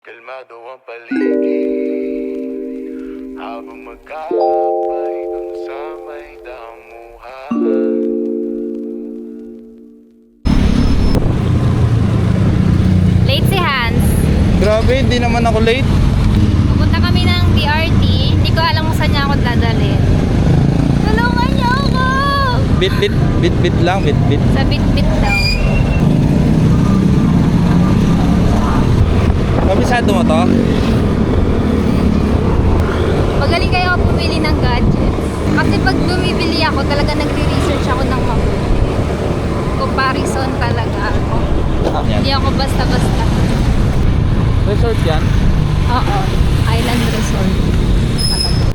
Kalmado ang paligid habang magkakapay dun sa may damuhan. Late si Hans. Grabe, hindi naman ako late. Pupunta kami ng BRT. Hindi ko alam kung saan niya ako dadalhin. Tulungan niyo ako! Bit lang. Sa bit-bit daw. Kabisado mo to? Magaling kayo pumili ng gadgets. Kasi pag bumibili ako, talaga nagre-research ako ng mabuti. Comparison talaga ako. Yan. Hindi ako basta-basta. Resort yan? Oo. Island resort. Talaga.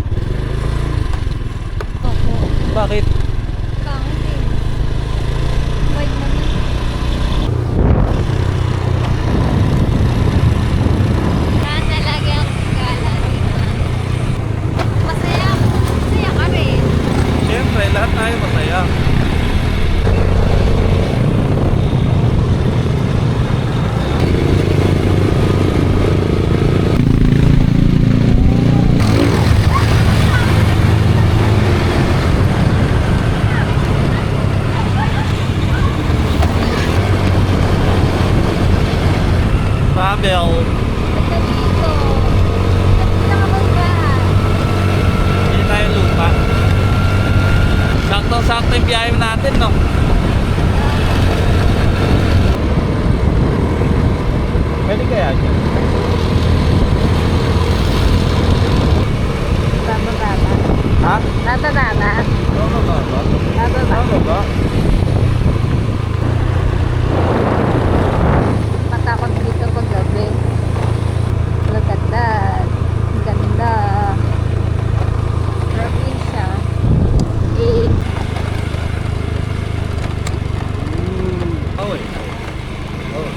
Oo. Bakit? Pangit eh. Wide naman. Saan talaga ang gala dito? Masaya. Masaya ka rin. Siyempre, lahat tayo masaya. Babel. Ganda dito. Ganda ka magbahan. Hindi tayo lupa. Sakto-sakto yung biyahe natin, no? Pwede kaya dyan? Bababa. Ha? Bababa. Bababa. Bababa. Matakot dito pag gabi. Look at that. Ang ganda. Probinsya. Eh. Oh, eh. Oh.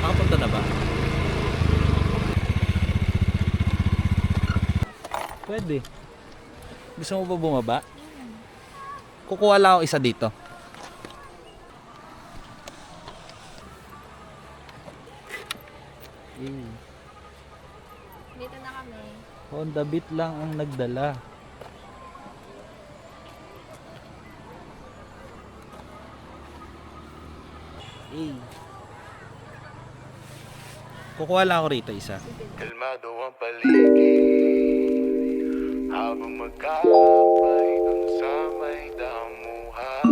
Nakapunta na ba? Pwede. Gusto mo ba bumaba? Kukuha lang ako isa dito. Dito na kami. Honda Beat lang ang nagdala. Kukuha lang ako rito isa. Kalmado ang paligid habang magkakapay dun sa may damuhan.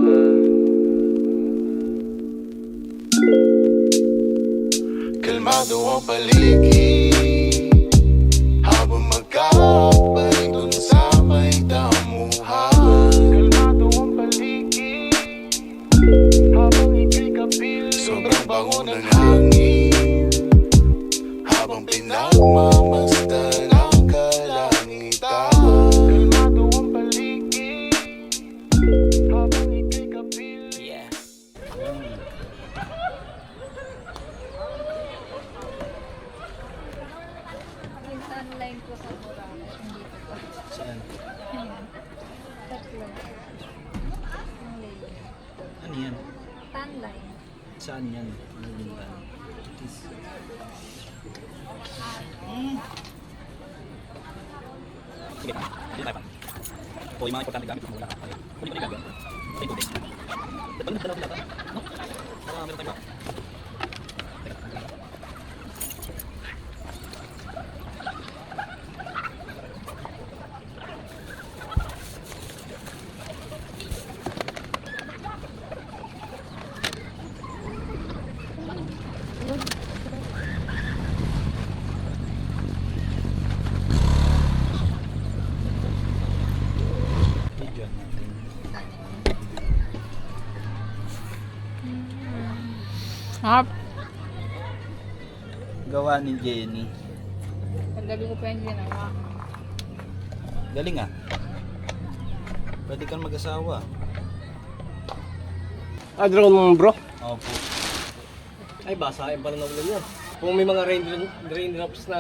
Kalmado ang paligid habang magkakapay dun sa may damuhan. Kalmado ang paligid habang ika'y kapiling. Sobrang bango ng hangin habang pinagmamasdan ang kalangitan. Kalmado ang paligid habang ika'y kapiling. Yeah. Yung sunline ko sa Boracay. Hindi ko. Saan? Ayan. Tatlo. Ang layer. Ano yan? Tan line. Saan yan? Ano yung tan? Sige pa. Sige tayo pa. Ito yung mga importante gamit mo wala ka. Kunin ko na yung gagawin. Ito yung tubig. Ito yung dalawa. No? Para meron tayo ba? Video natin. Hap. Gawa ni Jenny. Paggabi ko pa yung ginawa. Galing ah. Pwede kang mag-asawa. Drone mo bro? Opo. Ay, basahin pa rin ang ulan yan. Kung may mga raindrops na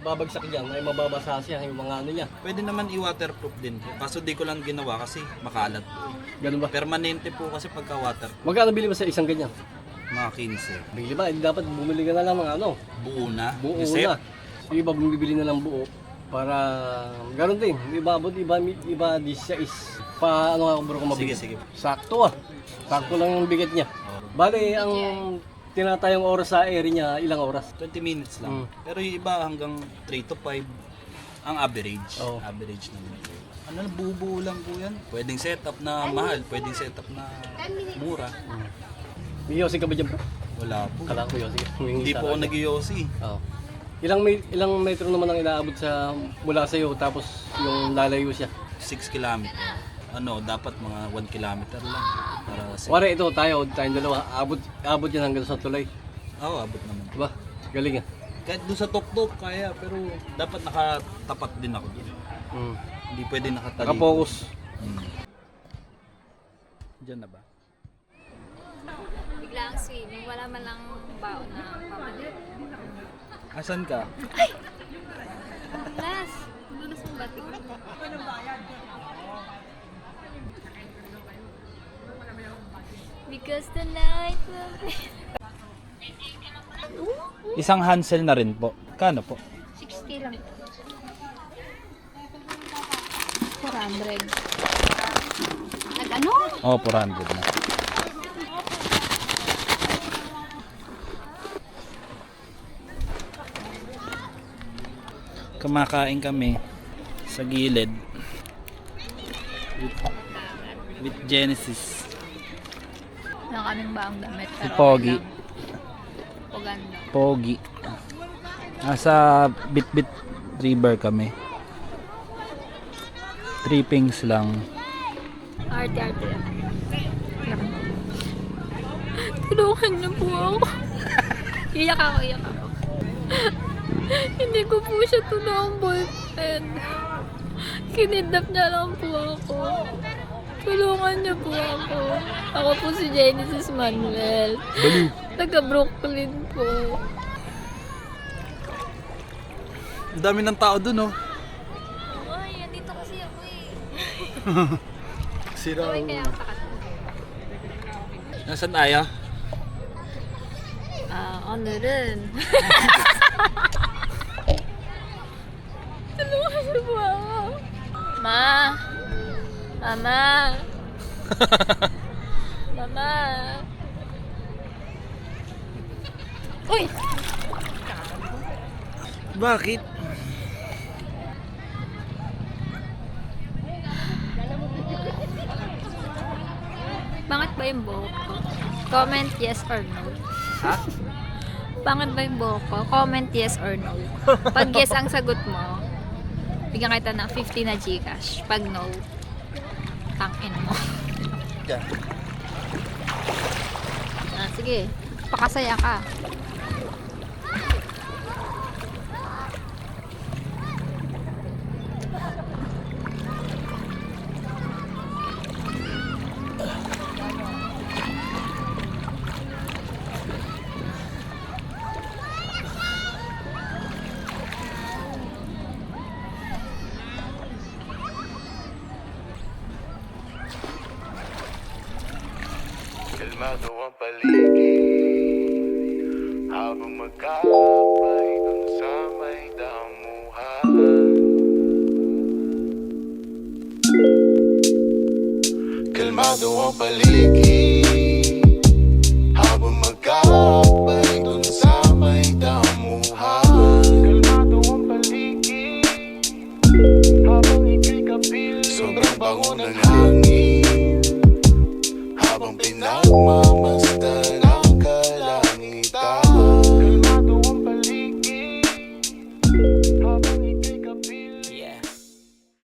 babagsak dyan, ay mababasa siya, yung mga ano niya. Pwede naman i-waterproof din po. Kaso di ko lang ginawa kasi makalat po. Ganun ba? Permanente po kasi pagka water. Magkano bili mo sa isang ganyan? Mga 15. Bili ba? Dapat bumili ka na lang ng ano, Buo na. buo Yung set. na. Yung iba bumibili na ng buo para ganoon din. Iba abot, iba 16. Pa ano nga bro kung mabigat. Sige. Sakto ah. Sakto lang yung bigat niya. Bale, ang tinatayong oras sa area niya, ilang oras? 20 minutes lang. Mm. Pero yung iba hanggang 3 to 5 ang average. Oo. Average naman. Ano lang, buo lang po yan. Pwedeng setup na mahal, pwedeng setup na mura. May yosi ka ba dyan bro? Wala po. Kala ko yosi. Hindi po ako nag-yosi. Oo. Ilang metro naman ang inaabot sa mula sa iyo tapos yung lalayo siya. 6 kilometer. Ano, dapat mga 1 kilometer lang. Para sa... Wala ito tayong dalawa. Abot yan hanggang sa tulay. Oo, abot naman. Diba? Galing ah. Kahit doon sa tuktok kaya, pero dapat nakatapat din ako doon. Mm. Hindi pwede nakatalikod. Naka-focus. Diyan na ba? Bigla ang swimming, wala man lang baon na pamalit. Asan ka? Last, dulas mong batik. Because the night will be... Isang Hansel na rin po. Kano po? 60 lang. 400. Nag-ano? Oh, 400 na. Kumakain kami sa gilid with Genesis. Wala kaming baong damit. Si Pogi. Paganda. Pogi. Nasa Bitbit River kami. Trippings lang. Arte-arte lang. Tulungan niyo po ako. Iyak ako. Hindi ko po siya tunang boyfriend. Kinidnap niya lang po ako. Tulungan niyo po ako. Ako po si Genesis Manuel. Taga Brooklyn po. Ang dami ng tao dun, oh. Ay, andito kasi ako eh. Sira. Kaway kaya ako takat. Nasaan tayo? O늘은 tulungan niyo po ako. Mama. Uy! Bakit? Pangit ba yung buhok ko? Comment yes or no. Ha? Pangit ba yung buhok ko? Comment yes or no. Pag yes ang sagot mo, bigyan kita ng 50 na Gcash. Pag no, tangin mo. Diyan. Sige, pakasaya ka. Kalmado ang paligid habang magkakapay dun sa may damuhan. Kalmado ang paligid habang magkakapay dun sa may damuhan. Kalmado ang paligid habang ika'y kapiling. Sobrang bango ng hangin.